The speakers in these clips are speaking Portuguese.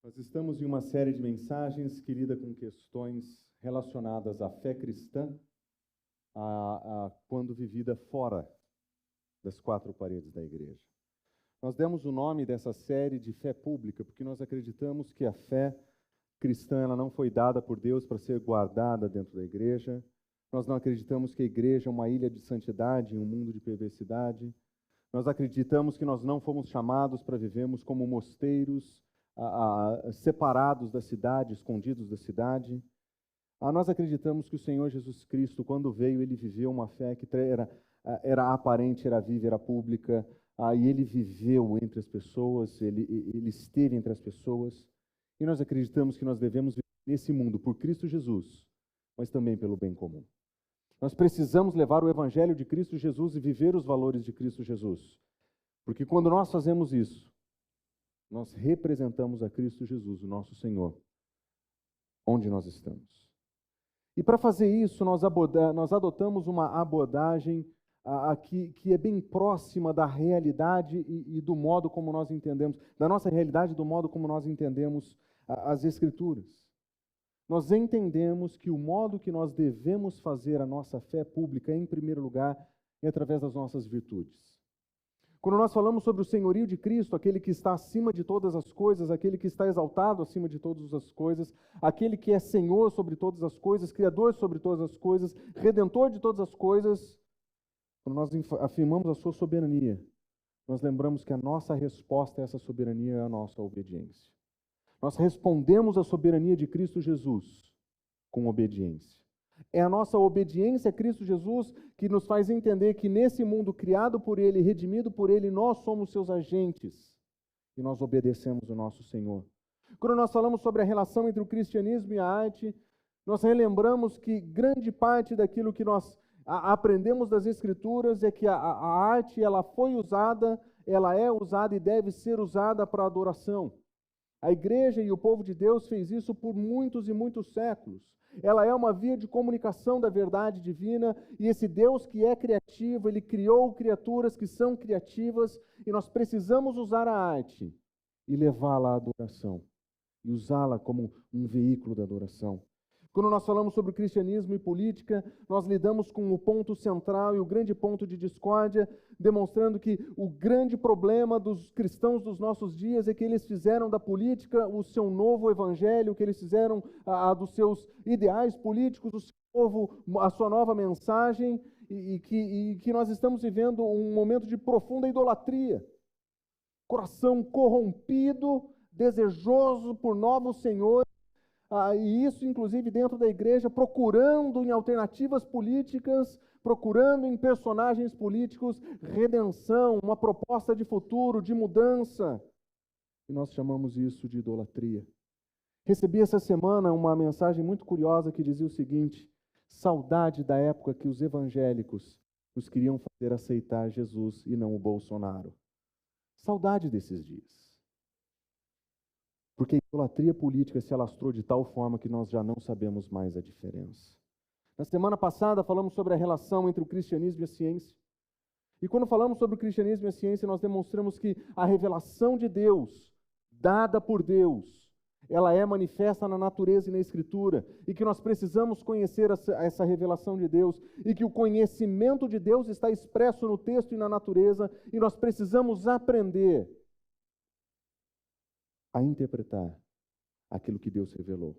Nós estamos em uma série de mensagens que lida com questões relacionadas à fé cristã, quando vivida fora das quatro paredes da igreja. Nós demos o nome dessa série de fé pública, porque nós acreditamos que a fé cristã ela não foi dada por Deus para ser guardada dentro da igreja. Nós não acreditamos que a igreja é uma ilha de santidade em um mundo de perversidade. Nós acreditamos que nós não fomos chamados para vivermos como mosteiros, separados da cidade, escondidos da cidade. Nós acreditamos que o Senhor Jesus Cristo, quando veio, ele viveu uma fé que era aparente, era viva, era pública, e ele viveu entre as pessoas, ele esteve entre as pessoas, e nós acreditamos que nós devemos viver nesse mundo por Cristo Jesus, mas também pelo bem comum. Nós precisamos levar o Evangelho de Cristo Jesus e viver os valores de Cristo Jesus, porque quando nós fazemos isso, nós representamos a Cristo Jesus, o nosso Senhor, onde nós estamos. E para fazer isso, nós adotamos uma abordagem que é bem próxima da realidade e do modo como nós entendemos, da nossa realidade e do modo como nós entendemos as Escrituras. Nós entendemos que o modo que nós devemos fazer a nossa fé pública, em primeiro lugar, é através das nossas virtudes. Quando nós falamos sobre o senhorio de Cristo, aquele que está acima de todas as coisas, aquele que está exaltado acima de todas as coisas, aquele que é Senhor sobre todas as coisas, Criador sobre todas as coisas, Redentor de todas as coisas, quando nós afirmamos a sua soberania, nós lembramos que a nossa resposta a essa soberania é a nossa obediência. Nós respondemos à soberania de Cristo Jesus com obediência. É a nossa obediência a Cristo Jesus que nos faz entender que nesse mundo criado por Ele, redimido por Ele, nós somos seus agentes e nós obedecemos o nosso Senhor. Quando nós falamos sobre a relação entre o cristianismo e a arte, nós relembramos que grande parte daquilo que nós aprendemos das Escrituras é que a arte ela é usada e deve ser usada para adoração. A igreja e o povo de Deus fez isso por muitos e muitos séculos. Ela é uma via de comunicação da verdade divina, e esse Deus que é criativo, Ele criou criaturas que são criativas, e nós precisamos usar a arte e levá-la à adoração, e usá-la como um veículo da adoração. Quando nós falamos sobre cristianismo e política, nós lidamos com o ponto central e o grande ponto de discórdia, demonstrando que o grande problema dos cristãos dos nossos dias é que eles fizeram da política o seu novo evangelho, que eles fizeram dos seus ideais políticos, a sua nova mensagem, e que nós estamos vivendo um momento de profunda idolatria. Coração corrompido, desejoso por novos senhores, e isso, inclusive, dentro da igreja, procurando em alternativas políticas, procurando em personagens políticos redenção, uma proposta de futuro, de mudança. E nós chamamos isso de idolatria. Recebi essa semana uma mensagem muito curiosa que dizia o seguinte: saudade da época que os evangélicos nos queriam fazer aceitar Jesus e não o Bolsonaro. Saudade desses dias. Porque a idolatria política se alastrou de tal forma que nós já não sabemos mais a diferença. Na semana passada falamos sobre a relação entre o cristianismo e a ciência. E quando falamos sobre o cristianismo e a ciência, nós demonstramos que a revelação de Deus, dada por Deus, ela é manifesta na natureza e na Escritura, e que nós precisamos conhecer essa revelação de Deus, e que o conhecimento de Deus está expresso no texto e na natureza, e nós precisamos aprender a interpretar aquilo que Deus revelou.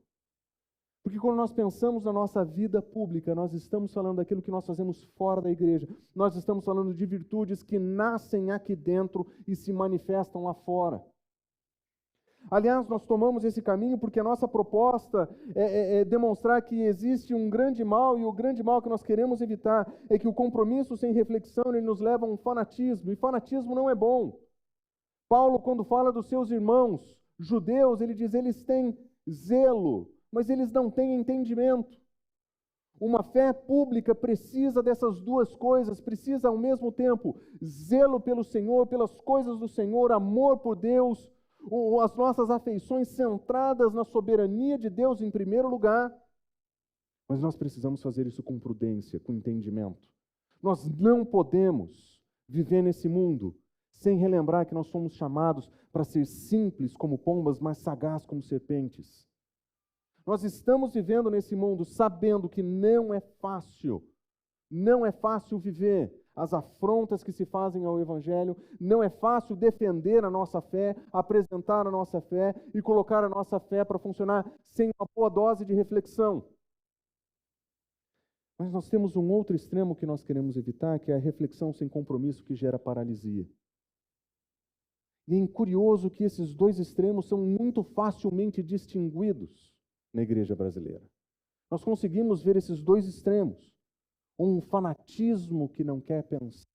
Porque quando nós pensamos na nossa vida pública, nós estamos falando daquilo que nós fazemos fora da igreja. Nós estamos falando de virtudes que nascem aqui dentro e se manifestam lá fora. Aliás, nós tomamos esse caminho porque a nossa proposta é demonstrar que existe um grande mal, e o grande mal que nós queremos evitar é que o compromisso sem reflexão ele nos leva a um fanatismo, e fanatismo não é bom. Paulo, quando fala dos seus irmãos judeus, ele diz: eles têm zelo, mas eles não têm entendimento. Uma fé pública precisa dessas duas coisas, precisa ao mesmo tempo zelo pelo Senhor, pelas coisas do Senhor, amor por Deus, as nossas afeições centradas na soberania de Deus em primeiro lugar. Mas nós precisamos fazer isso com prudência, com entendimento. Nós não podemos viver nesse mundo sem relembrar que nós somos chamados para ser simples como pombas, mas sagaz como serpentes. Nós estamos vivendo nesse mundo sabendo que não é fácil viver as afrontas que se fazem ao Evangelho, não é fácil defender a nossa fé, apresentar a nossa fé e colocar a nossa fé para funcionar sem uma boa dose de reflexão. Mas nós temos um outro extremo que nós queremos evitar, que é a reflexão sem compromisso que gera paralisia. E é curioso que esses dois extremos são muito facilmente distinguidos na igreja brasileira. Nós conseguimos ver esses dois extremos. Um fanatismo que não quer pensar,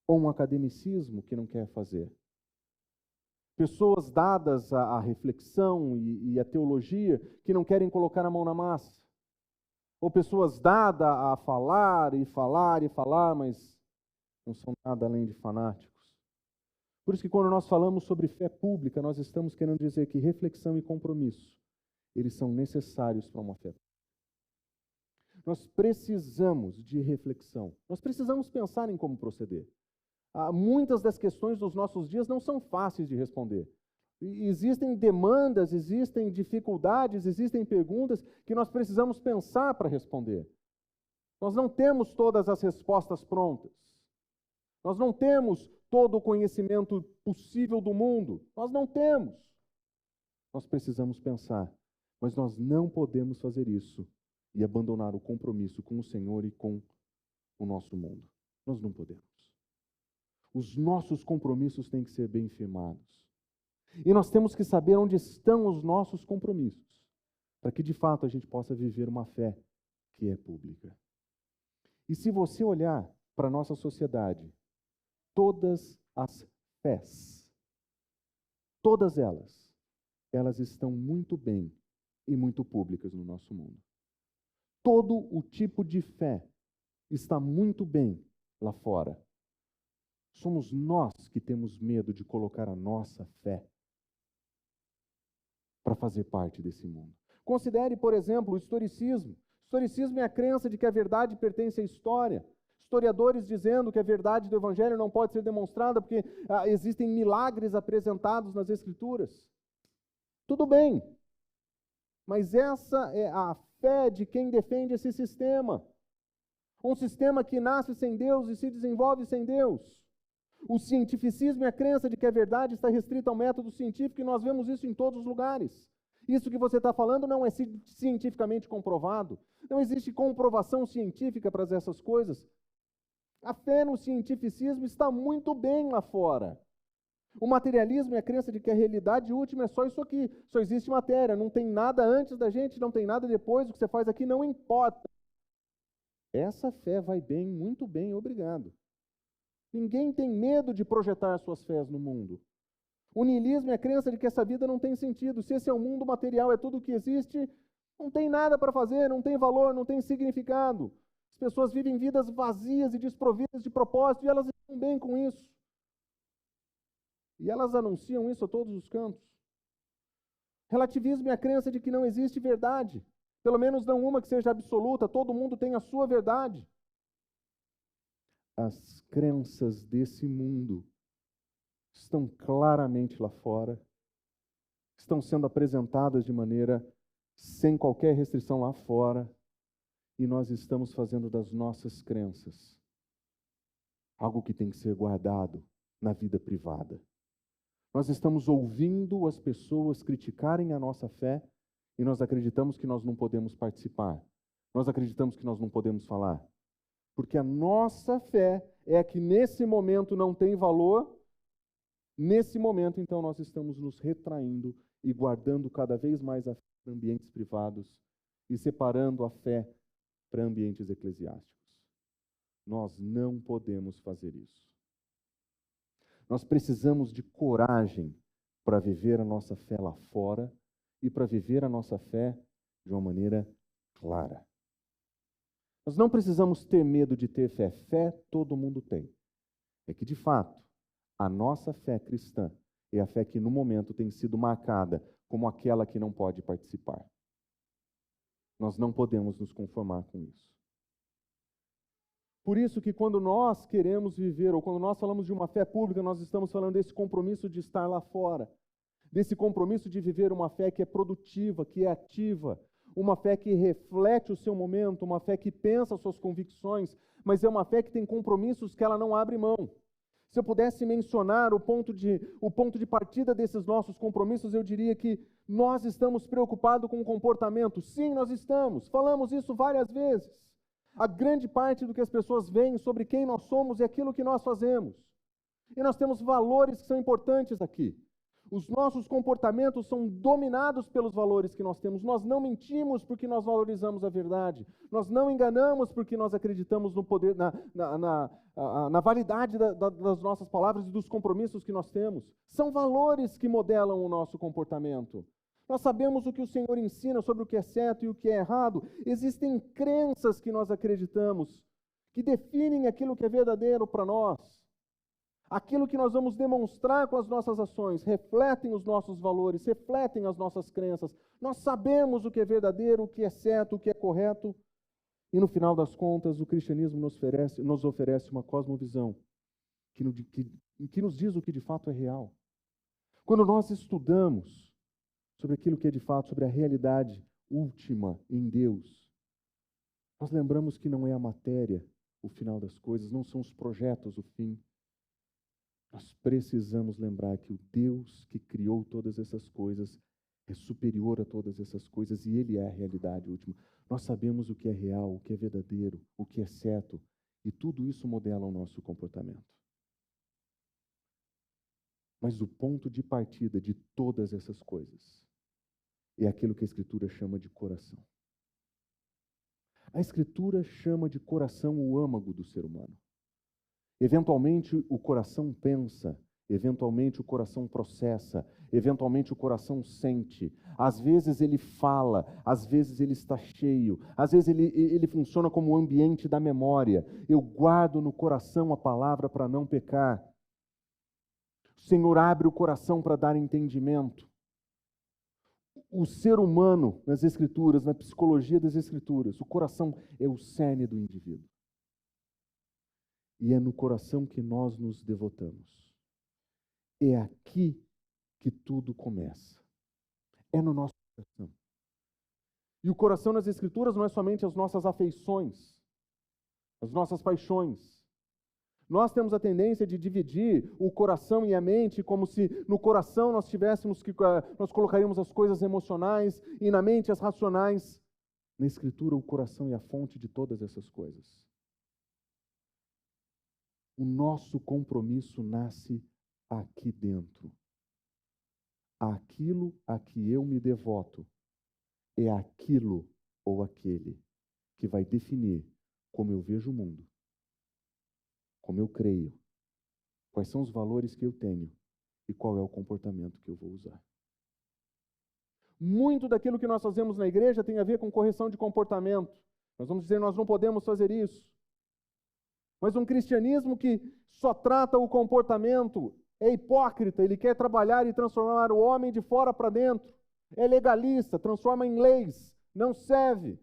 ou um academicismo que não quer fazer. Pessoas dadas à reflexão e à teologia que não querem colocar a mão na massa. Ou pessoas dadas a falar e falar e falar, mas não são nada além de fanáticos. Por isso que quando nós falamos sobre fé pública, nós estamos querendo dizer que reflexão e compromisso, eles são necessários para uma fé pública. Nós precisamos de reflexão. Nós precisamos pensar em como proceder. Muitas das questões dos nossos dias não são fáceis de responder. Existem demandas, existem dificuldades, existem perguntas que nós precisamos pensar para responder. Nós não temos todas as respostas prontas. Nós não temos todo o conhecimento possível do mundo. Nós não temos. Nós precisamos pensar, mas nós não podemos fazer isso e abandonar o compromisso com o Senhor e com o nosso mundo. Nós não podemos. Os nossos compromissos têm que ser bem firmados. E nós temos que saber onde estão os nossos compromissos, para que de fato a gente possa viver uma fé que é pública. E se você olhar para a nossa sociedade, todas as fés, todas elas estão muito bem e muito públicas no nosso mundo. Todo o tipo de fé está muito bem lá fora. Somos nós que temos medo de colocar a nossa fé para fazer parte desse mundo. Considere, por exemplo, o historicismo. O historicismo é a crença de que a verdade pertence à história. Historiadores dizendo que a verdade do Evangelho não pode ser demonstrada porque existem milagres apresentados nas Escrituras. Tudo bem, mas essa é a fé de quem defende esse sistema. Um sistema que nasce sem Deus e se desenvolve sem Deus. O cientificismo é a crença de que a verdade está restrita ao método científico e nós vemos isso em todos os lugares. Isso que você está falando não é cientificamente comprovado. Não existe comprovação científica para essas coisas. A fé no cientificismo está muito bem lá fora. O materialismo é a crença de que a realidade última é só isso aqui. Só existe matéria, não tem nada antes da gente, não tem nada depois, o que você faz aqui não importa. Essa fé vai bem, muito bem, obrigado. Ninguém tem medo de projetar suas fés no mundo. O niilismo é a crença de que essa vida não tem sentido. Se esse é o mundo material, é tudo o que existe, não tem nada para fazer, não tem valor, não tem significado. As pessoas vivem vidas vazias e desprovidas de propósito e elas estão bem com isso. E elas anunciam isso a todos os cantos. Relativismo é a crença de que não existe verdade. Pelo menos não uma que seja absoluta, todo mundo tem a sua verdade. As crenças desse mundo estão claramente lá fora, estão sendo apresentadas de maneira sem qualquer restrição lá fora, e nós estamos fazendo das nossas crenças algo que tem que ser guardado na vida privada. Nós estamos ouvindo as pessoas criticarem a nossa fé e nós acreditamos que nós não podemos participar. Nós acreditamos que nós não podemos falar. Porque a nossa fé é a que nesse momento não tem valor. Nesse momento, então, nós estamos nos retraindo e guardando cada vez mais a fé para ambientes privados e separando a fé para ambientes eclesiásticos. Nós não podemos fazer isso. Nós precisamos de coragem para viver a nossa fé lá fora e para viver a nossa fé de uma maneira clara. Nós não precisamos ter medo de ter fé. Fé todo mundo tem. É que, de fato, a nossa fé cristã é a fé que, no momento, tem sido marcada como aquela que não pode participar. Nós não podemos nos conformar com isso. Por isso que quando nós queremos viver, ou quando nós falamos de uma fé pública, nós estamos falando desse compromisso de estar lá fora, desse compromisso de viver uma fé que é produtiva, que é ativa, uma fé que reflete o seu momento, uma fé que pensa as suas convicções, mas é uma fé que tem compromissos que ela não abre mão. Se eu pudesse mencionar o ponto de partida desses nossos compromissos, eu diria que nós estamos preocupados com o comportamento. Sim, nós estamos. Falamos isso várias vezes. A grande parte do que as pessoas veem sobre quem nós somos é aquilo que nós fazemos. E nós temos valores que são importantes aqui. Os nossos comportamentos são dominados pelos valores que nós temos. Nós não mentimos porque nós valorizamos a verdade. Nós não enganamos porque nós acreditamos no poder, na validade das nossas palavras e dos compromissos que nós temos. São valores que modelam o nosso comportamento. Nós sabemos o que o Senhor ensina sobre o que é certo e o que é errado. Existem crenças que nós acreditamos, que definem aquilo que é verdadeiro para nós. Aquilo que nós vamos demonstrar com as nossas ações refletem os nossos valores, refletem as nossas crenças. Nós sabemos o que é verdadeiro, o que é certo, o que é correto. E no final das contas, o cristianismo nos oferece uma cosmovisão que nos diz o que de fato é real. Quando nós estudamos sobre aquilo que é de fato, sobre a realidade última em Deus, nós lembramos que não é a matéria o final das coisas, não são os projetos o fim. Nós precisamos lembrar que o Deus que criou todas essas coisas é superior a todas essas coisas e Ele é a realidade última. Nós sabemos o que é real, o que é verdadeiro, o que é certo, e tudo isso modela o nosso comportamento. Mas o ponto de partida de todas essas coisas é aquilo que a Escritura chama de coração. A Escritura chama de coração o âmago do ser humano. Eventualmente o coração pensa, eventualmente o coração processa, eventualmente o coração sente. Às vezes ele fala, às vezes ele está cheio, às vezes ele funciona como o ambiente da memória. Eu guardo no coração a palavra para não pecar. O Senhor abre o coração para dar entendimento. O ser humano, nas Escrituras, na psicologia das Escrituras, o coração é o cerne do indivíduo. E é no coração que nós nos devotamos. É aqui que tudo começa. É no nosso coração. E o coração nas Escrituras não é somente as nossas afeições, as nossas paixões. Nós temos a tendência de dividir o coração e a mente como se no coração nós colocaríamos as coisas emocionais e na mente as racionais. Na Escritura, o coração é a fonte de todas essas coisas. O nosso compromisso nasce aqui dentro. Aquilo a que eu me devoto é aquilo ou aquele que vai definir como eu vejo o mundo, como eu creio, quais são os valores que eu tenho e qual é o comportamento que eu vou usar. Muito daquilo que nós fazemos na igreja tem a ver com correção de comportamento. Nós vamos dizer, nós não podemos fazer isso. Mas um cristianismo que só trata o comportamento é hipócrita, ele quer trabalhar e transformar o homem de fora para dentro. É legalista, transforma em leis, não serve.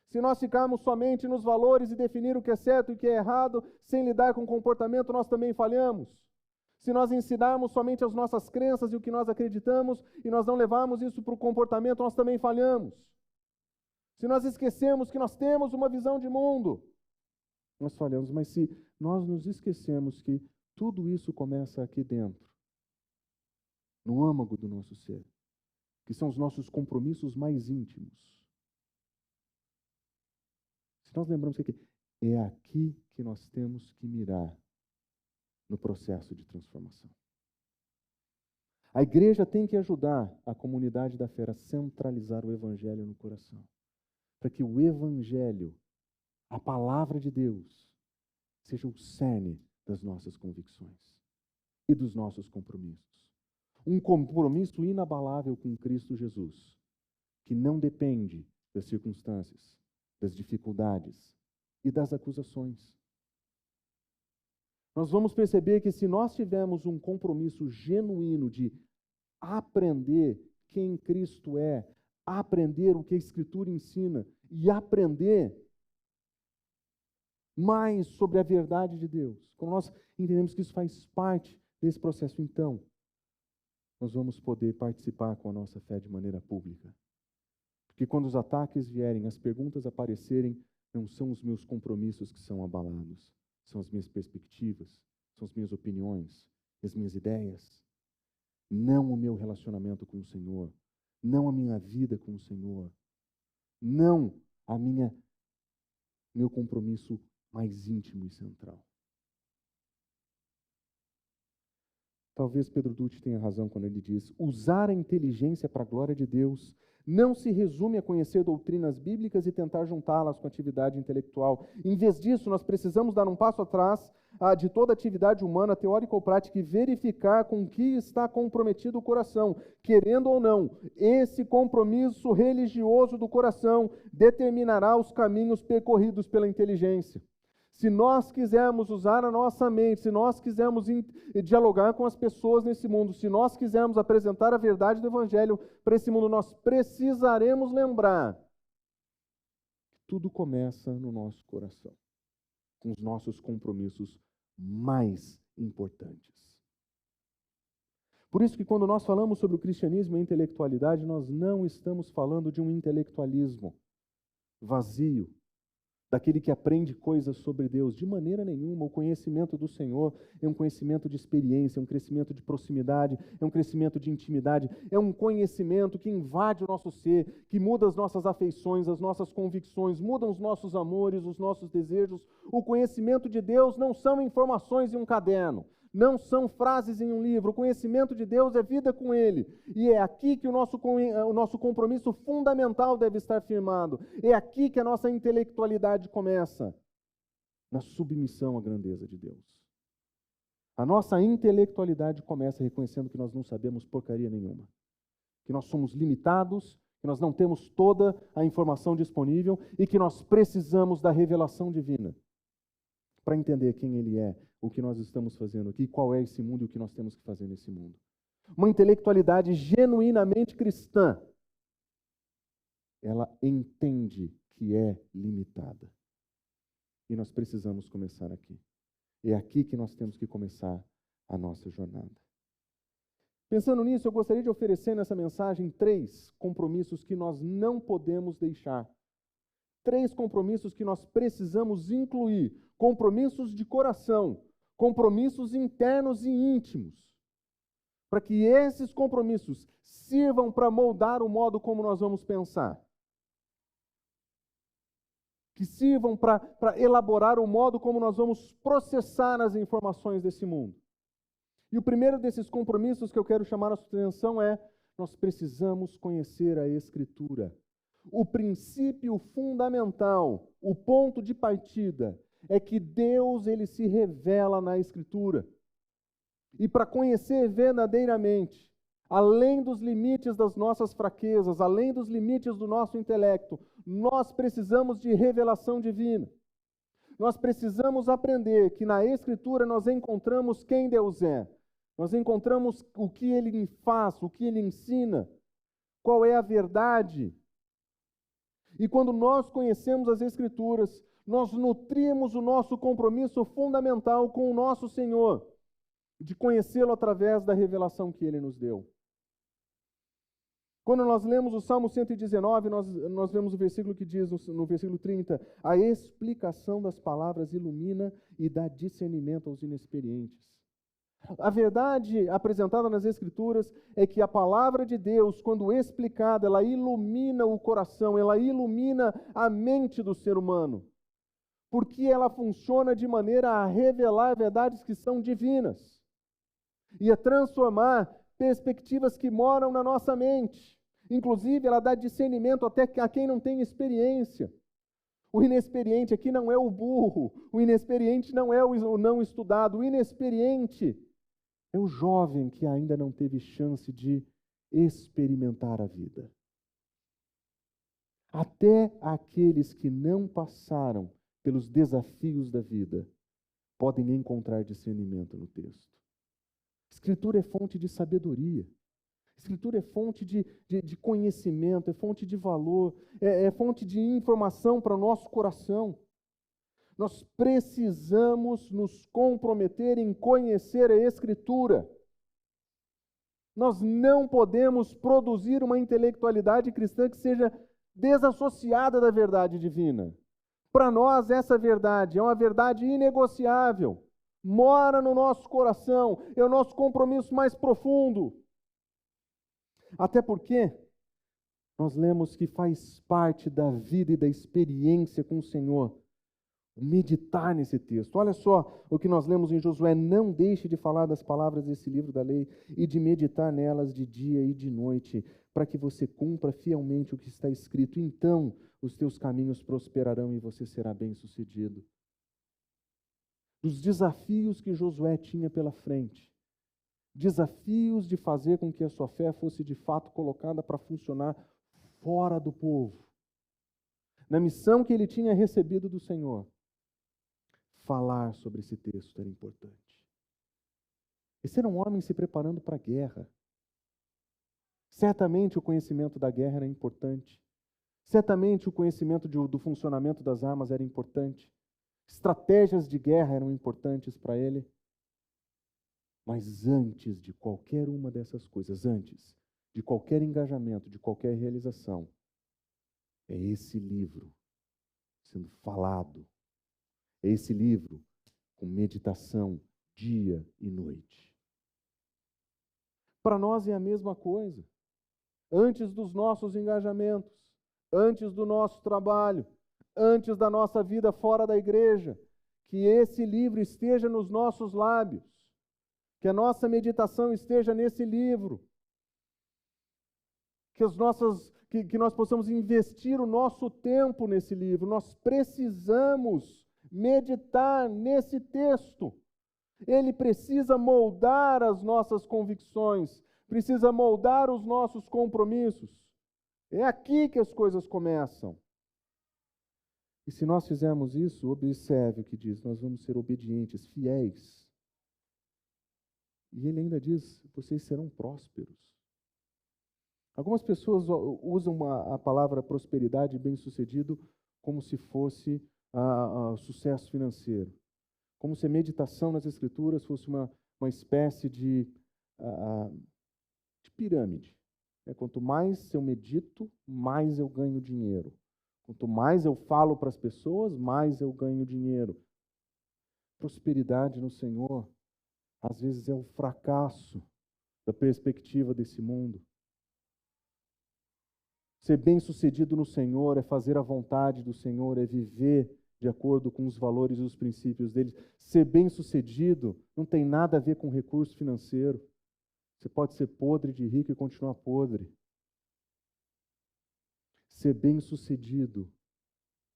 Se nós ficarmos somente nos valores e definir o que é certo e o que é errado, sem lidar com o comportamento, nós também falhamos. Se nós ensinarmos somente as nossas crenças e o que nós acreditamos, e nós não levarmos isso para o comportamento, nós também falhamos. Se nós esquecemos que nós temos uma visão de mundo, nós falhamos. Mas se nós nos esquecemos que tudo isso começa aqui dentro, no âmago do nosso ser, que são os nossos compromissos mais íntimos, nós lembramos que é aqui que nós temos que mirar no processo de transformação. A igreja tem que ajudar a comunidade da fé a centralizar o Evangelho no coração, para que o Evangelho, a palavra de Deus, seja o cerne das nossas convicções e dos nossos compromissos. Um compromisso inabalável com Cristo Jesus, que não depende das circunstâncias, das dificuldades e das acusações. Nós vamos perceber que se nós tivermos um compromisso genuíno de aprender quem Cristo é, aprender o que a Escritura ensina e aprender mais sobre a verdade de Deus, quando nós entendemos que isso faz parte desse processo, então, nós vamos poder participar com a nossa fé de maneira pública. Porque quando os ataques vierem, as perguntas aparecerem, não são os meus compromissos que são abalados, são as minhas perspectivas, são as minhas opiniões, as minhas ideias. Não o meu relacionamento com o Senhor, não a minha vida com o Senhor, não meu compromisso mais íntimo e central. Talvez Pedro Dutti tenha razão quando ele diz: usar a inteligência para a glória de Deus não se resume a conhecer doutrinas bíblicas e tentar juntá-las com atividade intelectual. Em vez disso, nós precisamos dar um passo atrás de toda atividade humana, teórica ou prática, e verificar com que está comprometido o coração. Querendo ou não, esse compromisso religioso do coração determinará os caminhos percorridos pela inteligência. Se nós quisermos usar a nossa mente, se nós quisermos dialogar com as pessoas nesse mundo, se nós quisermos apresentar a verdade do Evangelho para esse mundo, nós precisaremos lembrar que tudo começa no nosso coração, com os nossos compromissos mais importantes. Por isso que quando nós falamos sobre o cristianismo e a intelectualidade, nós não estamos falando de um intelectualismo vazio, daquele que aprende coisas sobre Deus. De maneira nenhuma. O conhecimento do Senhor é um conhecimento de experiência, é um crescimento de proximidade, é um crescimento de intimidade, é um conhecimento que invade o nosso ser, que muda as nossas afeições, as nossas convicções, muda os nossos amores, os nossos desejos. O conhecimento de Deus não são informações em um caderno, não são frases em um livro. O conhecimento de Deus é vida com Ele. E é aqui que o nosso compromisso fundamental deve estar firmado. É aqui que a nossa intelectualidade começa, na submissão à grandeza de Deus. A nossa intelectualidade começa reconhecendo que nós não sabemos porcaria nenhuma, que nós somos limitados, que nós não temos toda a informação disponível e que nós precisamos da revelação divina para entender quem Ele é, o que nós estamos fazendo aqui, qual é esse mundo e o que nós temos que fazer nesse mundo. Uma intelectualidade genuinamente cristã, ela entende que é limitada. E nós precisamos começar aqui. É aqui que nós temos que começar a nossa jornada. Pensando nisso, eu gostaria de oferecer nessa mensagem 3 compromissos que nós não podemos deixar. 3 compromissos que nós precisamos incluir. Compromissos de coração, compromissos internos e íntimos, para que esses compromissos sirvam para moldar o modo como nós vamos pensar, que sirvam para elaborar o modo como nós vamos processar as informações desse mundo. E o primeiro desses compromissos que eu quero chamar a sua atenção é: nós precisamos conhecer a Escritura. O princípio fundamental, o ponto de partida, é que Deus, Ele se revela na Escritura. E para conhecer verdadeiramente, além dos limites das nossas fraquezas, além dos limites do nosso intelecto, nós precisamos de revelação divina. Nós precisamos aprender que na Escritura nós encontramos quem Deus é. Nós encontramos o que Ele faz, o que Ele ensina, qual é a verdade. E quando nós conhecemos as Escrituras, nós nutrimos o nosso compromisso fundamental com o nosso Senhor, de conhecê-lo através da revelação que Ele nos deu. Quando nós lemos o Salmo 119, nós vemos o versículo que diz, no versículo 30, a explicação das palavras ilumina e dá discernimento aos inexperientes. A verdade apresentada nas Escrituras é que a palavra de Deus, quando explicada, ela ilumina o coração, ela ilumina a mente do ser humano, porque ela funciona de maneira a revelar verdades que são divinas e a transformar perspectivas que moram na nossa mente. Inclusive, ela dá discernimento até a quem não tem experiência. O inexperiente aqui não é o burro, o inexperiente não é o não estudado, o inexperiente é o jovem que ainda não teve chance de experimentar a vida. Até aqueles que não passaram pelos desafios da vida podem encontrar discernimento no texto. Escritura é fonte de sabedoria. Escritura é fonte de conhecimento, é fonte de valor, é fonte de informação para o nosso coração. Nós precisamos nos comprometer em conhecer a Escritura. Nós não podemos produzir uma intelectualidade cristã que seja desassociada da verdade divina. Para nós, essa verdade é uma verdade inegociável. Mora no nosso coração, é o nosso compromisso mais profundo. Até porque nós lemos que faz parte da vida e da experiência com o Senhor meditar nesse texto. Olha só o que nós lemos em Josué: não deixe de falar das palavras desse livro da lei e de meditar nelas de dia e de noite, para que você cumpra fielmente o que está escrito. Então os teus caminhos prosperarão e você será bem-sucedido. Dos desafios que Josué tinha pela frente, desafios de fazer com que a sua fé fosse de fato colocada para funcionar fora do povo, na missão que ele tinha recebido do Senhor, falar sobre esse texto era importante. Esse era um homem se preparando para a guerra. Certamente o conhecimento da guerra era importante. Certamente o conhecimento do funcionamento das armas era importante. Estratégias de guerra eram importantes para ele. Mas antes de qualquer uma dessas coisas, antes de qualquer engajamento, de qualquer realização, é esse livro sendo falado. É esse livro com meditação dia e noite. Para nós é a mesma coisa. Antes dos nossos engajamentos, antes do nosso trabalho, antes da nossa vida fora da igreja, que esse livro esteja nos nossos lábios, que a nossa meditação esteja nesse livro, que nós possamos investir o nosso tempo nesse livro. Nós precisamos meditar nesse texto. Ele precisa moldar as nossas convicções, precisa moldar os nossos compromissos. É aqui que as coisas começam. E se nós fizermos isso, observe o que diz: nós vamos ser obedientes, fiéis. E ele ainda diz: vocês serão prósperos. Algumas pessoas usam a palavra prosperidade e bem-sucedido como se fosse sucesso financeiro. Como se a meditação nas Escrituras fosse uma espécie de pirâmide. Quanto mais eu medito, mais eu ganho dinheiro. Quanto mais eu falo para as pessoas, mais eu ganho dinheiro. Prosperidade no Senhor, às vezes, é o fracasso da perspectiva desse mundo. Ser bem-sucedido no Senhor é fazer a vontade do Senhor, é viver de acordo com os valores e os princípios dele. Ser bem-sucedido não tem nada a ver com recurso financeiro. Você pode ser podre de rico e continuar podre. Ser bem-sucedido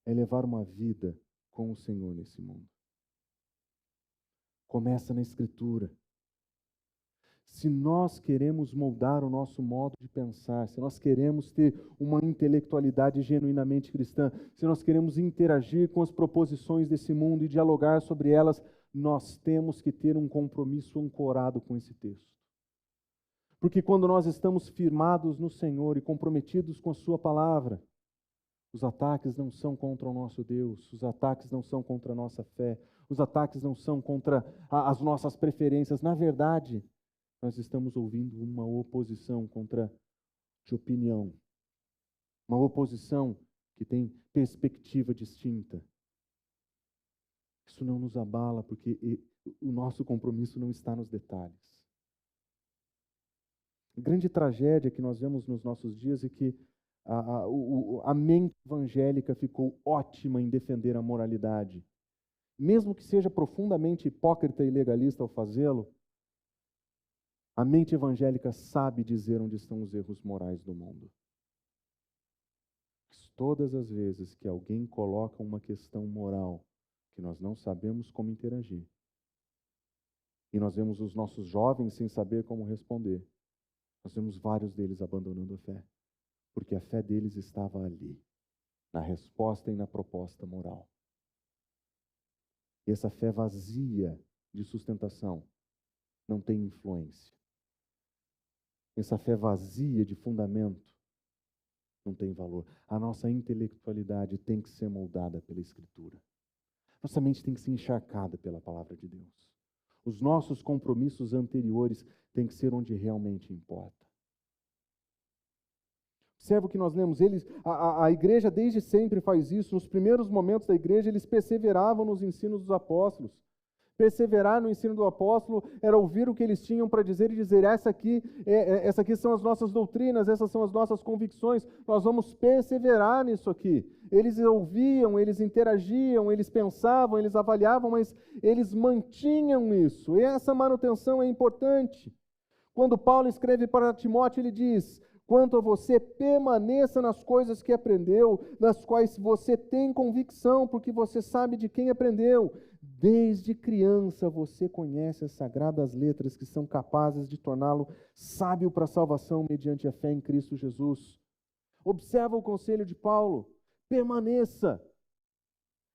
é levar uma vida com o Senhor nesse mundo. Começa na Escritura. Se nós queremos moldar o nosso modo de pensar, se nós queremos ter uma intelectualidade genuinamente cristã, se nós queremos interagir com as proposições desse mundo e dialogar sobre elas, nós temos que ter um compromisso ancorado com esse texto. Porque quando nós estamos firmados no Senhor e comprometidos com a Sua palavra, os ataques não são contra o nosso Deus, os ataques não são contra a nossa fé, os ataques não são contra as nossas preferências. Na verdade, nós estamos ouvindo uma oposição de opinião, uma oposição que tem perspectiva distinta. Isso não nos abala, porque o nosso compromisso não está nos detalhes. A grande tragédia que nós vemos nos nossos dias é que a mente evangélica ficou ótima em defender a moralidade. Mesmo que seja profundamente hipócrita e legalista ao fazê-lo, a mente evangélica sabe dizer onde estão os erros morais do mundo. Todas as vezes que alguém coloca uma questão moral que nós não sabemos como interagir, e nós vemos os nossos jovens sem saber como responder, nós vemos vários deles abandonando a fé, porque a fé deles estava ali, na resposta e na proposta moral. E essa fé vazia de sustentação não tem influência. Essa fé vazia de fundamento não tem valor. A nossa intelectualidade tem que ser moldada pela Escritura. Nossa mente tem que ser encharcada pela palavra de Deus. Os nossos compromissos anteriores têm que ser onde realmente importa. Observa o que nós lemos. A igreja desde sempre faz isso. Nos primeiros momentos da igreja, eles perseveravam nos ensinos dos apóstolos. Perseverar no ensino do apóstolo era ouvir o que eles tinham para dizer e dizer: essa aqui são as nossas doutrinas, essas são as nossas convicções, nós vamos perseverar nisso aqui. Eles ouviam, eles interagiam, eles pensavam, eles avaliavam, mas eles mantinham isso. E essa manutenção é importante. Quando Paulo escreve para Timóteo, ele diz: quanto a você, permaneça nas coisas que aprendeu, nas quais você tem convicção, porque você sabe de quem aprendeu. Desde criança você conhece as sagradas letras que são capazes de torná-lo sábio para a salvação mediante a fé em Cristo Jesus. Observa o conselho de Paulo: permaneça.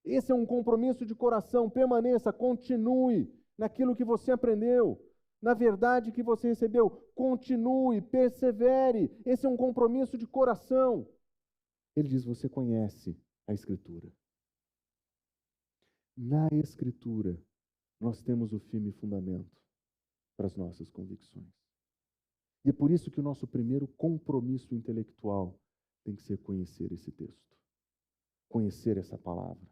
Esse é um compromisso de coração. Permaneça, continue naquilo que você aprendeu, na verdade que você recebeu. Continue, persevere. Esse é um compromisso de coração. Ele diz: você conhece a Escritura. Na Escritura, nós temos o firme fundamento para as nossas convicções. E é por isso que o nosso primeiro compromisso intelectual tem que ser conhecer esse texto, conhecer essa palavra.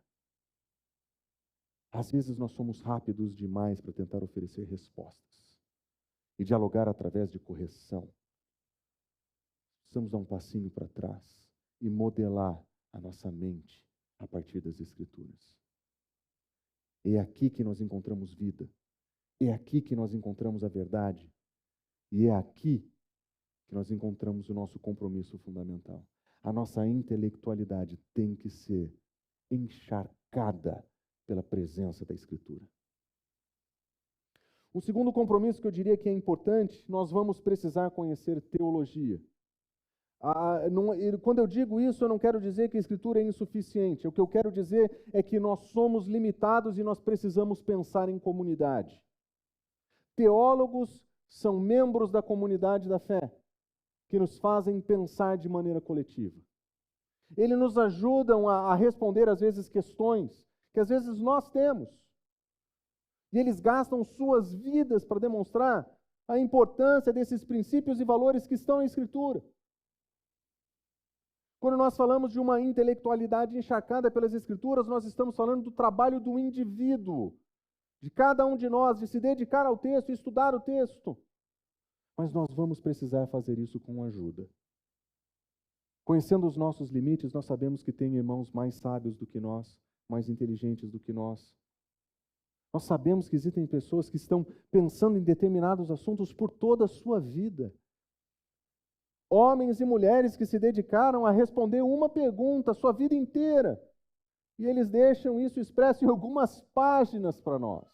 Às vezes nós somos rápidos demais para tentar oferecer respostas e dialogar através de correção. Precisamos dar um passinho para trás e modelar a nossa mente a partir das Escrituras. É aqui que nós encontramos vida. É aqui que nós encontramos a verdade. E é aqui que nós encontramos o nosso compromisso fundamental. A nossa intelectualidade tem que ser encharcada pela presença da Escritura. Um segundo compromisso que eu diria que é importante: nós vamos precisar conhecer teologia. Quando eu digo isso, eu não quero dizer que a Escritura é insuficiente. O que eu quero dizer é que nós somos limitados e nós precisamos pensar em comunidade. Teólogos são membros da comunidade da fé, que nos fazem pensar de maneira coletiva. Eles nos ajudam a responder, às vezes, questões que às vezes nós temos. E eles gastam suas vidas para demonstrar a importância desses princípios e valores que estão na Escritura. Quando nós falamos de uma intelectualidade encharcada pelas Escrituras, nós estamos falando do trabalho do indivíduo, de cada um de nós, de se dedicar ao texto e estudar o texto. Mas nós vamos precisar fazer isso com ajuda. Conhecendo os nossos limites, nós sabemos que tem irmãos mais sábios do que nós, mais inteligentes do que nós. Nós sabemos que existem pessoas que estão pensando em determinados assuntos por toda a sua vida. Homens e mulheres que se dedicaram a responder uma pergunta a sua vida inteira. E eles deixam isso expresso em algumas páginas para nós.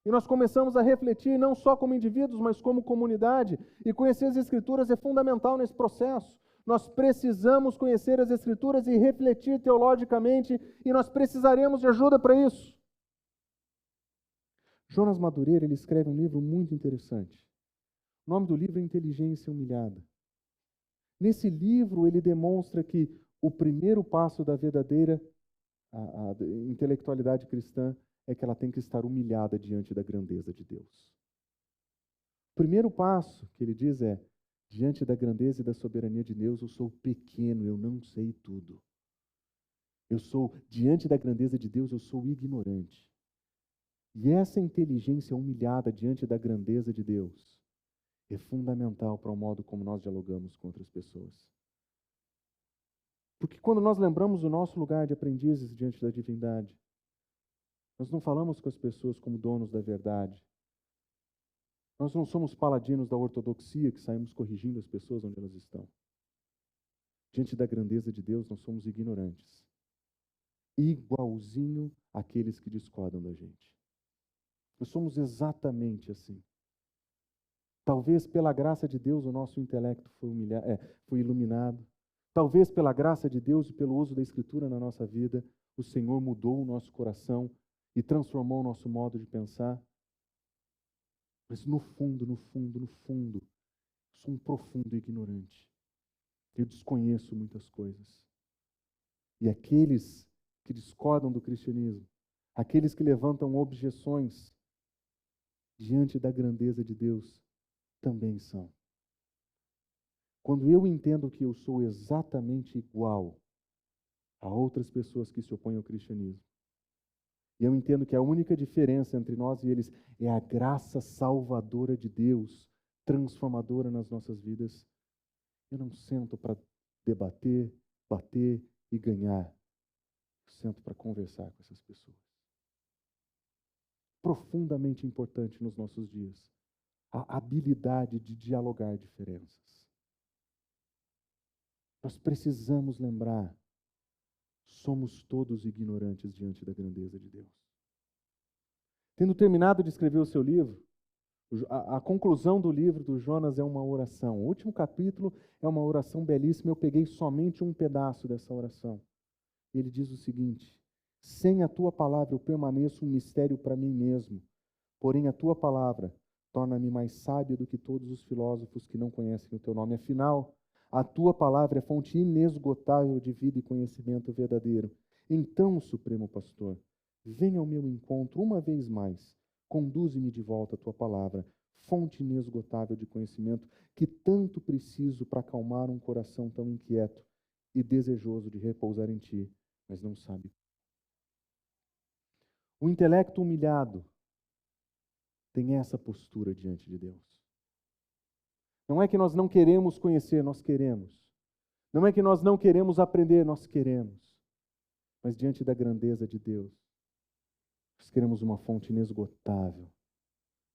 E nós começamos a refletir não só como indivíduos, mas como comunidade. E conhecer as Escrituras é fundamental nesse processo. Nós precisamos conhecer as Escrituras e refletir teologicamente, e nós precisaremos de ajuda para isso. Jonas Madureira, ele escreve um livro muito interessante. O nome do livro é Inteligência Humilhada. Nesse livro, ele demonstra que o primeiro passo da verdadeira a intelectualidade cristã é que ela tem que estar humilhada diante da grandeza de Deus. O primeiro passo que ele diz é: diante da grandeza e da soberania de Deus, eu sou pequeno, eu não sei tudo. Diante da grandeza de Deus, eu sou ignorante. E essa inteligência humilhada diante da grandeza de Deus é fundamental para o modo como nós dialogamos com outras pessoas. Porque quando nós lembramos o nosso lugar de aprendizes diante da divindade, nós não falamos com as pessoas como donos da verdade. Nós não somos paladinos da ortodoxia que saímos corrigindo as pessoas onde elas estão. Diante da grandeza de Deus, nós somos ignorantes. Igualzinho àqueles que discordam da gente. Nós somos exatamente assim. Talvez pela graça de Deus o nosso intelecto foi iluminado. Talvez pela graça de Deus e pelo uso da Escritura na nossa vida, o Senhor mudou o nosso coração e transformou o nosso modo de pensar. Mas no fundo, eu sou um profundo ignorante. Eu desconheço muitas coisas. E aqueles que discordam do cristianismo Aqueles que levantam objeções diante da grandeza de Deus também são. Quando eu entendo que eu sou exatamente igual a outras pessoas que se opõem ao cristianismo, e eu entendo que a única diferença entre nós e eles é a graça salvadora de Deus, transformadora nas nossas vidas, eu não sento para debater, bater e ganhar. Eu sento para conversar com essas pessoas. Profundamente importante nos nossos dias, a habilidade de dialogar diferenças. Nós precisamos lembrar, somos todos ignorantes diante da grandeza de Deus. Tendo terminado de escrever o seu livro, a conclusão do livro do Jonas é uma oração. O último capítulo é uma oração belíssima. Eu peguei somente um pedaço dessa oração. Ele diz o seguinte: sem a tua palavra eu permaneço um mistério para mim mesmo. Porém a tua palavra torna-me mais sábio do que todos os filósofos que não conhecem o teu nome. Afinal, a tua palavra é fonte inesgotável de vida e conhecimento verdadeiro. Então, Supremo Pastor, venha ao meu encontro uma vez mais. Conduze-me de volta à tua palavra, fonte inesgotável de conhecimento, que tanto preciso para acalmar um coração tão inquieto e desejoso de repousar em ti, mas não sabe. O intelecto humilhado tem essa postura diante de Deus. Não é que nós não queremos conhecer, nós queremos. Não é que nós não queremos aprender, nós queremos. Mas diante da grandeza de Deus, nós queremos uma fonte inesgotável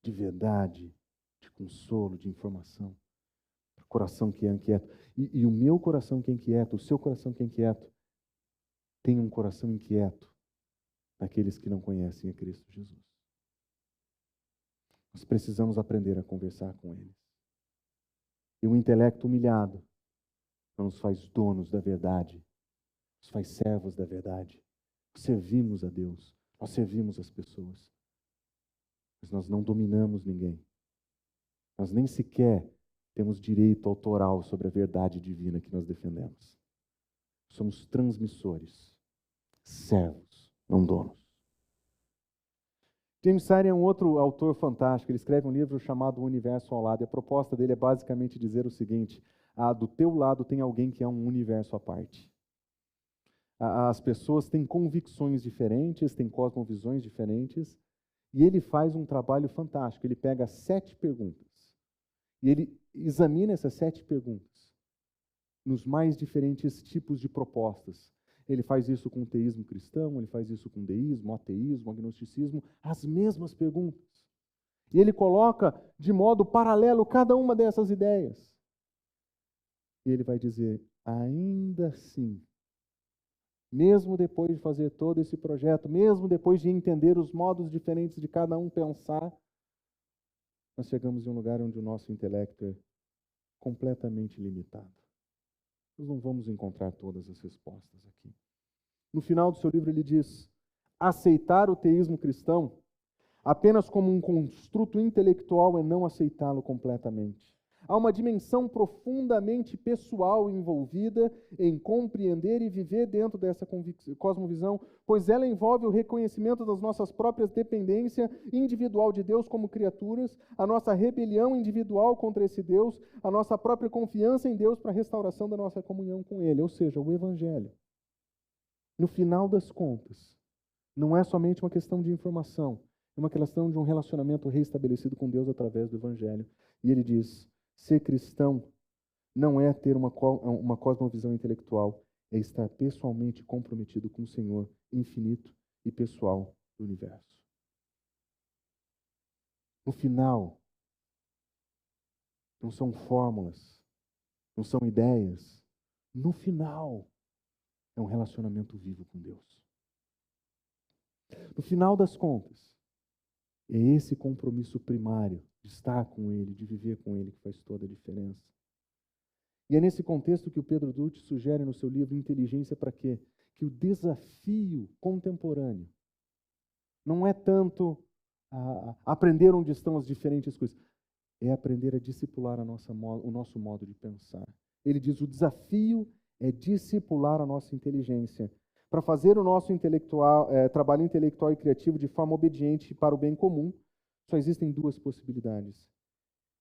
de verdade, de consolo, de informação. O coração que é inquieto. E o meu coração que é inquieto, o seu coração que é inquieto, tem um coração inquieto daqueles que não conhecem a Cristo Jesus. Nós precisamos aprender a conversar com eles. E o intelecto humilhado não nos faz donos da verdade, nos faz servos da verdade. Servimos a Deus, nós servimos as pessoas, mas nós não dominamos ninguém. Nós nem sequer temos direito autoral sobre a verdade divina que nós defendemos. Somos transmissores, servos, não donos. James Sire é um outro autor fantástico. Ele escreve um livro chamado O Universo ao Lado. E a proposta dele é basicamente dizer o seguinte: do teu lado tem alguém que é um universo à parte. As pessoas têm convicções diferentes, têm cosmovisões diferentes, e ele faz um trabalho fantástico. Ele pega 7 perguntas e ele examina essas 7 perguntas nos mais diferentes tipos de propostas. Ele faz isso com o teísmo cristão, ele faz isso com o deísmo, ateísmo, agnosticismo, as mesmas perguntas. E ele coloca de modo paralelo cada uma dessas ideias. E ele vai dizer, ainda assim, mesmo depois de fazer todo esse projeto, mesmo depois de entender os modos diferentes de cada um pensar, nós chegamos em um lugar onde o nosso intelecto é completamente limitado. Nós não vamos encontrar todas as respostas aqui. No final do seu livro ele diz, aceitar o teísmo cristão apenas como um construto intelectual é não aceitá-lo completamente. Há uma dimensão profundamente pessoal envolvida em compreender e viver dentro dessa cosmovisão, pois ela envolve o reconhecimento das nossas próprias dependências individual de Deus como criaturas, a nossa rebelião individual contra esse Deus, a nossa própria confiança em Deus para a restauração da nossa comunhão com Ele, ou seja, o Evangelho. No final das contas, não é somente uma questão de informação, é uma questão de um relacionamento reestabelecido com Deus através do Evangelho. E ele diz, ser cristão não é ter uma cosmovisão intelectual, é estar pessoalmente comprometido com o Senhor infinito e pessoal do universo. No final, não são fórmulas, não são ideias. No final, é um relacionamento vivo com Deus. No final das contas, é esse compromisso primário de estar com Ele, de viver com Ele, que faz toda a diferença. E é nesse contexto que o Pedro Dutti sugere no seu livro Inteligência para quê? Que o desafio contemporâneo não é tanto aprender onde estão as diferentes coisas, é aprender a discipular o nosso modo de pensar. Ele diz, o desafio é discipular a nossa inteligência, para fazer o nosso trabalho intelectual e criativo de forma obediente para o bem comum, só existem duas possibilidades: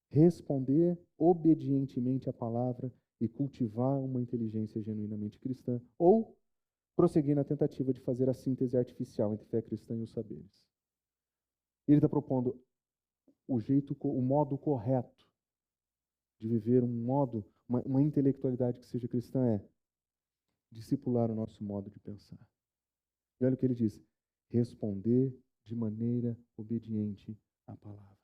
responder obedientemente à palavra e cultivar uma inteligência genuinamente cristã, ou prosseguir na tentativa de fazer a síntese artificial entre fé cristã e os saberes. Ele está propondo o modo correto de viver uma intelectualidade que seja cristã é discipular o nosso modo de pensar. E olha o que ele diz: responder de maneira obediente à palavra.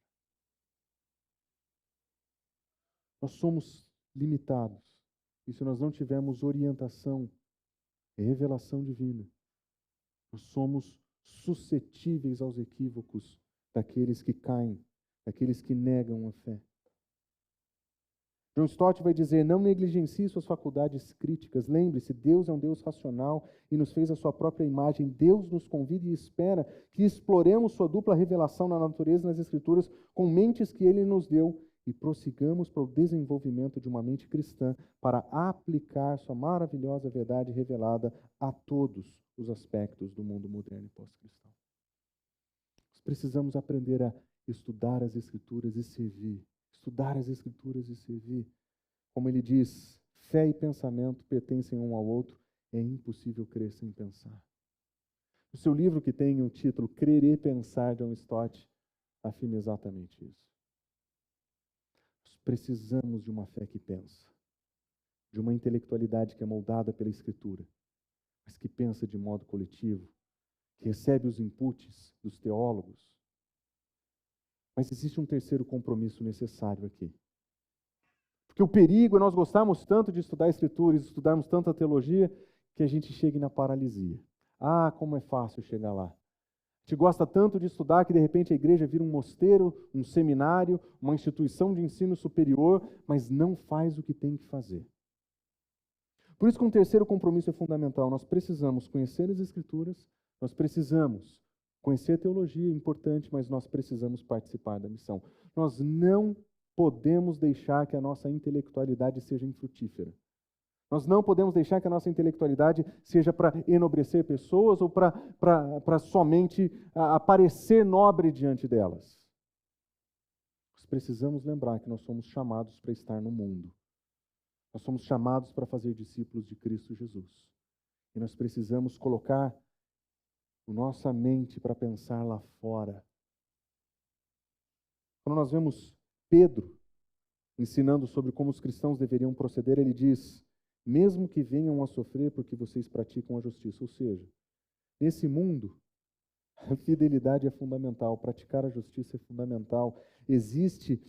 Nós somos limitados, e se nós não tivermos orientação, revelação divina, nós somos suscetíveis aos equívocos daqueles que caem, daqueles que negam a fé. John Stott vai dizer: não negligencie suas faculdades críticas. Lembre-se, Deus é um Deus racional e nos fez a sua própria imagem. Deus nos convida e espera que exploremos sua dupla revelação na natureza e nas Escrituras com mentes que Ele nos deu e prossigamos para o desenvolvimento de uma mente cristã para aplicar sua maravilhosa verdade revelada a todos os aspectos do mundo moderno e pós-cristão. Nós precisamos aprender a estudar as Escrituras e servir. Estudar as Escrituras e servir. Como ele diz, fé e pensamento pertencem um ao outro, é impossível crer sem pensar. O seu livro, que tem o título Crer e Pensar, John Stott, afirma exatamente isso. Nós precisamos de uma fé que pensa, de uma intelectualidade que é moldada pela Escritura, mas que pensa de modo coletivo, que recebe os inputs dos teólogos. Mas existe um terceiro compromisso necessário aqui. Porque o perigo é nós gostarmos tanto de estudar a Escritura e estudarmos tanto a teologia, que a gente chegue na paralisia. Ah, como é fácil chegar lá. A gente gosta tanto de estudar que de repente a igreja vira um mosteiro, um seminário, uma instituição de ensino superior, mas não faz o que tem que fazer. Por isso que um terceiro compromisso é fundamental. Nós precisamos conhecer as Escrituras, nós precisamos conhecer a teologia, é importante, mas nós precisamos participar da missão. Nós não podemos deixar que a nossa intelectualidade seja infrutífera. Nós não podemos deixar que a nossa intelectualidade seja para enobrecer pessoas ou para somente aparecer nobre diante delas. Nós precisamos lembrar que nós somos chamados para estar no mundo. Nós somos chamados para fazer discípulos de Cristo Jesus. E nós precisamos colocar a nossa mente para pensar lá fora. Quando nós vemos Pedro ensinando sobre como os cristãos deveriam proceder, ele diz: mesmo que venham a sofrer porque vocês praticam a justiça. Ou seja, nesse mundo, a fidelidade é fundamental, praticar a justiça é fundamental. Existe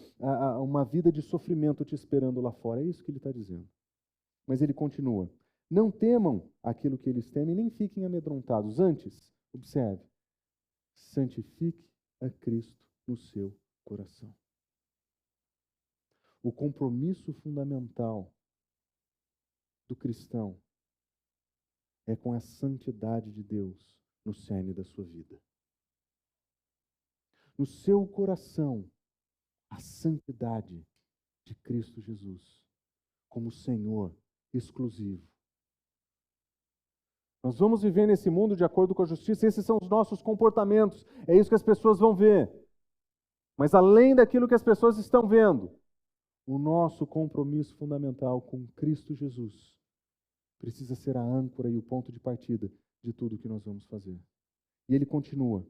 uma vida de sofrimento te esperando lá fora. É isso que ele está dizendo. Mas ele continua: não temam aquilo que eles temem, nem fiquem amedrontados. Antes, observe, santifique a Cristo no seu coração. O compromisso fundamental do cristão é com a santidade de Deus no cerne da sua vida. No seu coração, a santidade de Cristo Jesus como Senhor exclusivo. Nós vamos viver nesse mundo de acordo com a justiça, esses são os nossos comportamentos, é isso que as pessoas vão ver. Mas além daquilo que as pessoas estão vendo, o nosso compromisso fundamental com Cristo Jesus precisa ser a âncora e o ponto de partida de tudo o que nós vamos fazer. E ele continua: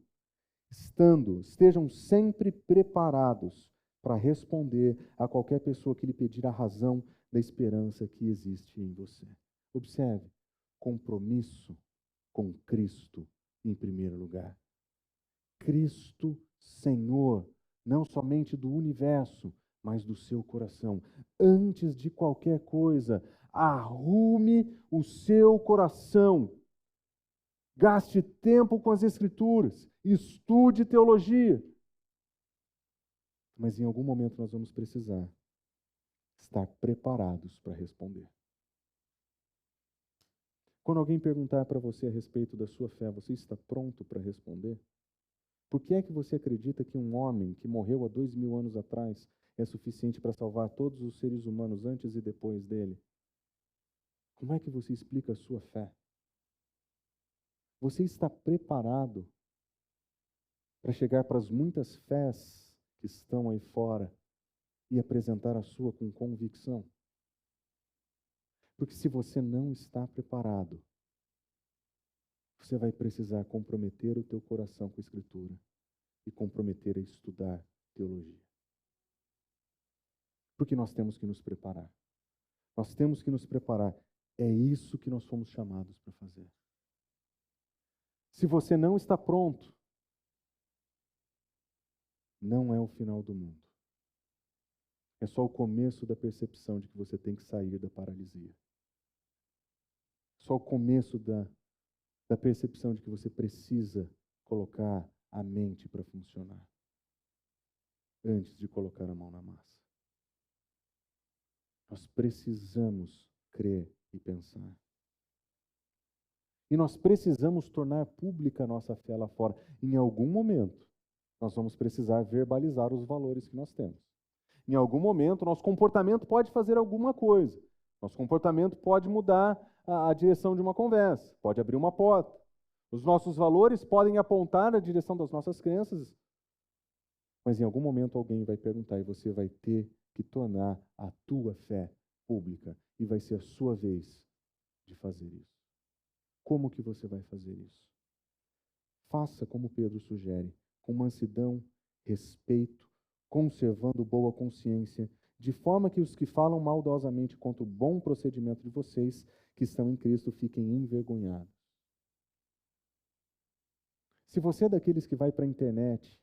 estejam sempre preparados para responder a qualquer pessoa que lhe pedir a razão da esperança que existe em você. Observe, compromisso com Cristo em primeiro lugar. Cristo Senhor, não somente do universo, mas do seu coração. Antes de qualquer coisa, arrume o seu coração. Gaste tempo com as Escrituras, estude teologia. Mas em algum momento nós vamos precisar estar preparados para responder. Quando alguém perguntar para você a respeito da sua fé, você está pronto para responder? Por que é que você acredita que um homem que morreu há 2000 anos atrás é suficiente para salvar todos os seres humanos antes e depois dele? Como é que você explica a sua fé? Você está preparado para chegar para as muitas fés que estão aí fora e apresentar a sua com convicção? Porque se você não está preparado, você vai precisar comprometer o teu coração com a Escritura e comprometer a estudar teologia. Porque nós temos que nos preparar. Nós temos que nos preparar. É isso que nós fomos chamados para fazer. Se você não está pronto, não é o final do mundo. É só o começo da percepção de que você tem que sair da paralisia. Só o começo da percepção de que você precisa colocar a mente para funcionar antes de colocar a mão na massa. Nós precisamos crer e pensar. E nós precisamos tornar pública a nossa fé lá fora. Em algum momento, nós vamos precisar verbalizar os valores que nós temos. Em algum momento, nosso comportamento pode fazer alguma coisa. Nosso comportamento pode mudar a direção de uma conversa, pode abrir uma porta. Os nossos valores podem apontar a direção das nossas crenças, mas em algum momento alguém vai perguntar e você vai ter que tornar a tua fé pública e vai ser a sua vez de fazer isso. Como que você vai fazer isso? Faça como Pedro sugere, com mansidão, respeito, conservando boa consciência, de forma que os que falam maldosamente contra o bom procedimento de vocês, que estão em Cristo, fiquem envergonhados. Se você é daqueles que vai para a internet,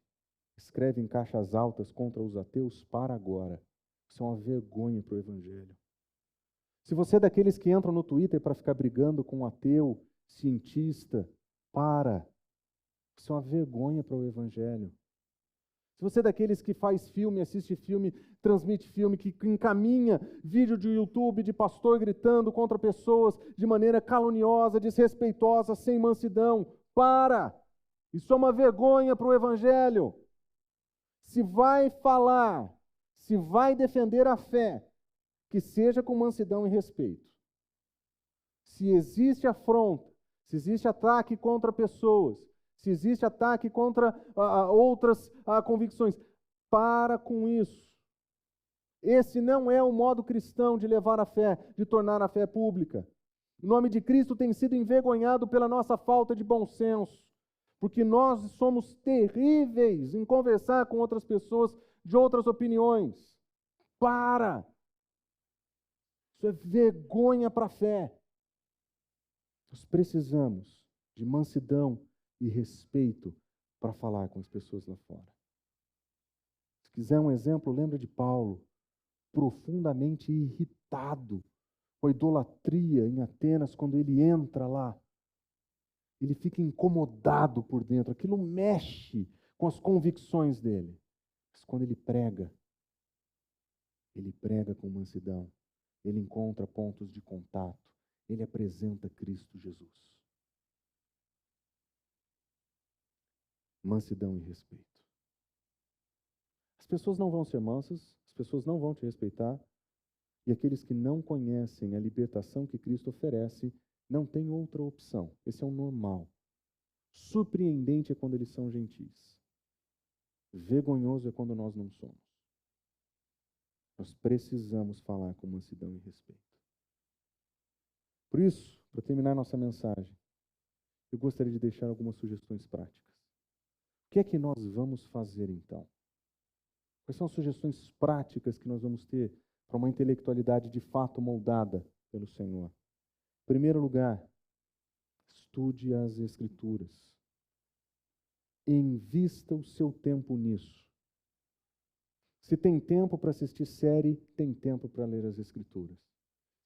escreve em caixas altas contra os ateus, para agora. Isso é uma vergonha para o Evangelho. Se você é daqueles que entram no Twitter para ficar brigando com um ateu, cientista, para. Isso é uma vergonha para o Evangelho. Se você é daqueles que faz filme, assiste filme, transmite filme, que encaminha vídeo de YouTube de pastor gritando contra pessoas de maneira caluniosa, desrespeitosa, sem mansidão, para! Isso é uma vergonha para o Evangelho. Se vai falar, se vai defender a fé, que seja com mansidão e respeito. Se existe afronta, se existe ataque contra pessoas, se existe ataque contra outras convicções, para com isso. Esse não é o modo cristão de levar a fé, de tornar a fé pública. O nome de Cristo tem sido envergonhado pela nossa falta de bom senso, porque nós somos terríveis em conversar com outras pessoas de outras opiniões. Para! Isso é vergonha para a fé. Nós precisamos de mansidão e respeito para falar com as pessoas lá fora. Se quiser um exemplo, lembra de Paulo, profundamente irritado com a idolatria em Atenas, quando ele entra lá. Ele fica incomodado por dentro, aquilo mexe com as convicções dele. Mas quando ele prega com mansidão, ele encontra pontos de contato, ele apresenta Cristo Jesus. Mansidão e respeito. As pessoas não vão ser mansas, as pessoas não vão te respeitar, e aqueles que não conhecem a libertação que Cristo oferece, não têm outra opção. Esse é o normal. Surpreendente é quando eles são gentis. Vergonhoso é quando nós não somos. Nós precisamos falar com mansidão e respeito. Por isso, para terminar nossa mensagem, eu gostaria de deixar algumas sugestões práticas. O que é que nós vamos fazer então? Quais são as sugestões práticas que nós vamos ter para uma intelectualidade de fato moldada pelo Senhor? Em primeiro lugar, estude as Escrituras. Invista o seu tempo nisso. Se tem tempo para assistir série, tem tempo para ler as Escrituras.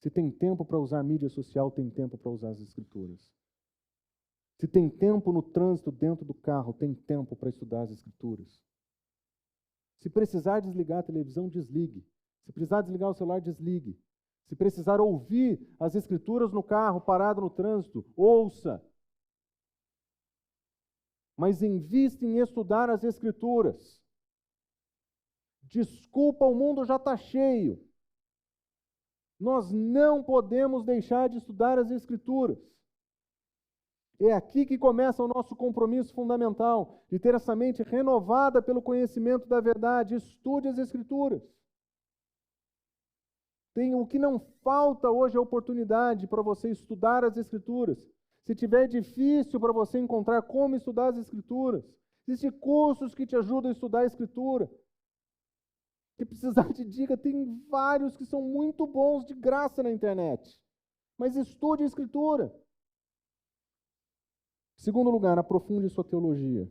Se tem tempo para usar mídia social, tem tempo para usar as Escrituras. Se tem tempo no trânsito dentro do carro, tem tempo para estudar as Escrituras. Se precisar desligar a televisão, desligue. Se precisar desligar o celular, desligue. Se precisar ouvir as Escrituras no carro, parado no trânsito, ouça. Mas invista em estudar as Escrituras. Desculpa, o mundo já está cheio. Nós não podemos deixar de estudar as Escrituras. É aqui que começa o nosso compromisso fundamental, de ter essa mente renovada pelo conhecimento da verdade. Estude as Escrituras. O que não falta hoje é oportunidade para você estudar as Escrituras. Se tiver difícil para você encontrar como estudar as Escrituras, existem cursos que te ajudam a estudar a Escritura. Se precisar de dica, tem vários que são muito bons de graça na internet. Mas estude a Escritura. Segundo lugar, aprofunde sua teologia.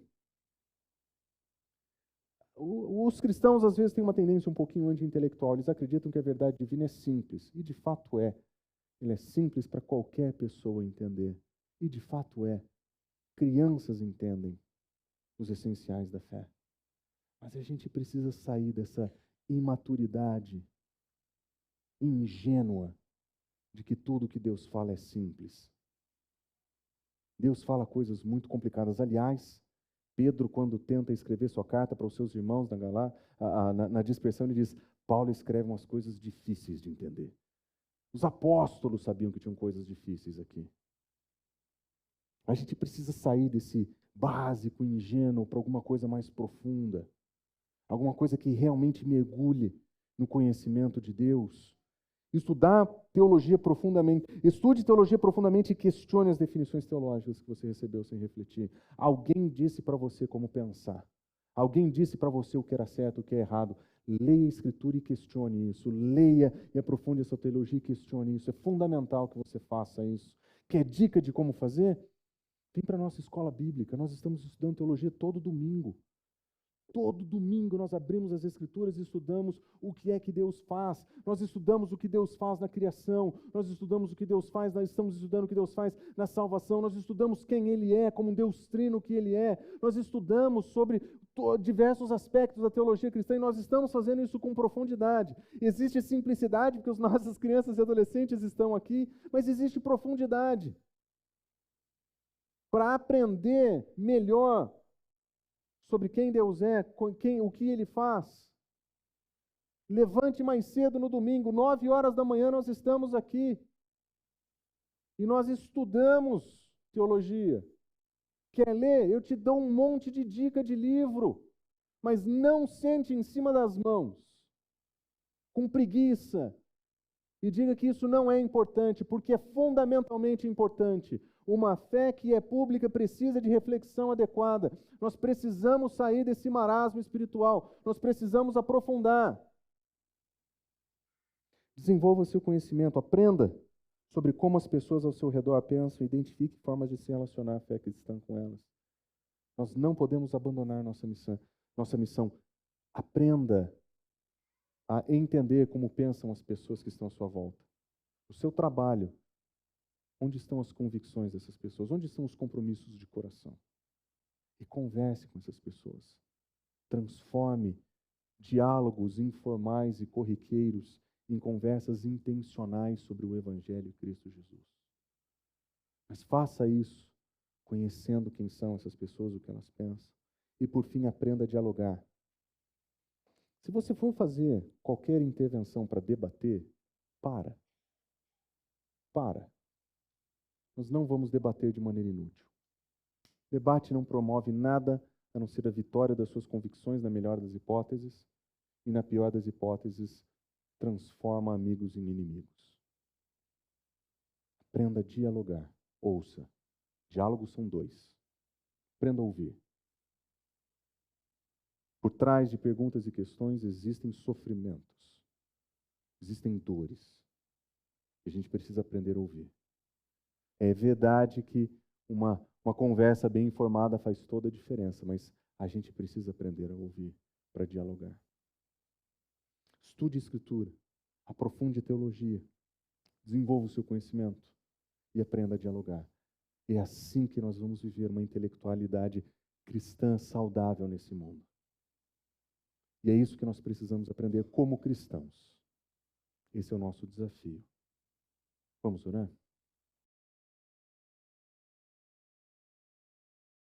Os cristãos, às vezes, têm uma tendência um pouquinho anti-intelectual. Eles acreditam que a verdade divina é simples. E, de fato, é. Ele é simples para qualquer pessoa entender. E, de fato, é. Crianças entendem os essenciais da fé. Mas a gente precisa sair dessa imaturidade ingênua de que tudo que Deus fala é simples. Deus fala coisas muito complicadas. Aliás, Pedro, quando tenta escrever sua carta para os seus irmãos na dispersão, ele diz: Paulo escreve umas coisas difíceis de entender. Os apóstolos sabiam que tinham coisas difíceis aqui. A gente precisa sair desse básico, ingênuo, para alguma coisa mais profunda. Alguma coisa que realmente mergulhe no conhecimento de Deus. Estudar teologia profundamente. Estude teologia profundamente e questione as definições teológicas que você recebeu sem refletir. Alguém disse para você como pensar. Alguém disse para você o que era certo, o que é errado. Leia a Escritura e questione isso. Leia e aprofunde a sua teologia e questione isso. É fundamental que você faça isso. Quer dica de como fazer? Vem para a nossa escola bíblica. Nós estamos estudando teologia todo domingo. Todo domingo nós abrimos as Escrituras e estudamos o que é que Deus faz. Nós estudamos o que Deus faz na criação. Nós estudamos o que Deus faz, nós estamos estudando o que Deus faz na salvação. Nós estudamos quem Ele é, como um Deus trino que Ele é. Nós estudamos sobre diversos aspectos da teologia cristã e nós estamos fazendo isso com profundidade. Existe simplicidade, porque as nossas crianças e adolescentes estão aqui, mas existe profundidade. Para aprender melhor sobre quem Deus é, o que Ele faz. Levante mais cedo no domingo, 9 horas da manhã nós estamos aqui. E nós estudamos teologia. Quer ler? Eu te dou um monte de dica de livro. Mas não sente em cima das mãos, com preguiça, e diga que isso não é importante, porque é fundamentalmente importante. Uma fé que é pública precisa de reflexão adequada. Nós precisamos sair desse marasmo espiritual. Nós precisamos aprofundar. Desenvolva seu conhecimento. Aprenda sobre como as pessoas ao seu redor pensam. Identifique formas de se relacionar à fé cristã com elas. Nós não podemos abandonar nossa missão. Aprenda a entender como pensam as pessoas que estão à sua volta. O seu trabalho. Onde estão as convicções dessas pessoas? Onde estão os compromissos de coração? E converse com essas pessoas. Transforme diálogos informais e corriqueiros em conversas intencionais sobre o Evangelho e Cristo Jesus. Mas faça isso conhecendo quem são essas pessoas, o que elas pensam. E, por fim, aprenda a dialogar. Se você for fazer qualquer intervenção para debater, para. Nós não vamos debater de maneira inútil. Debate não promove nada a não ser a vitória das suas convicções, na melhor das hipóteses, e na pior das hipóteses, transforma amigos em inimigos. Aprenda a dialogar. Ouça. Diálogos são 2. Aprenda a ouvir. Por trás de perguntas e questões existem sofrimentos, existem dores. E a gente precisa aprender a ouvir. É verdade que uma conversa bem informada faz toda a diferença, mas a gente precisa aprender a ouvir para dialogar. Estude Escritura, aprofunde teologia, desenvolva o seu conhecimento e aprenda a dialogar. É assim que nós vamos viver uma intelectualidade cristã saudável nesse mundo. E é isso que nós precisamos aprender como cristãos. Esse é o nosso desafio. Vamos orar?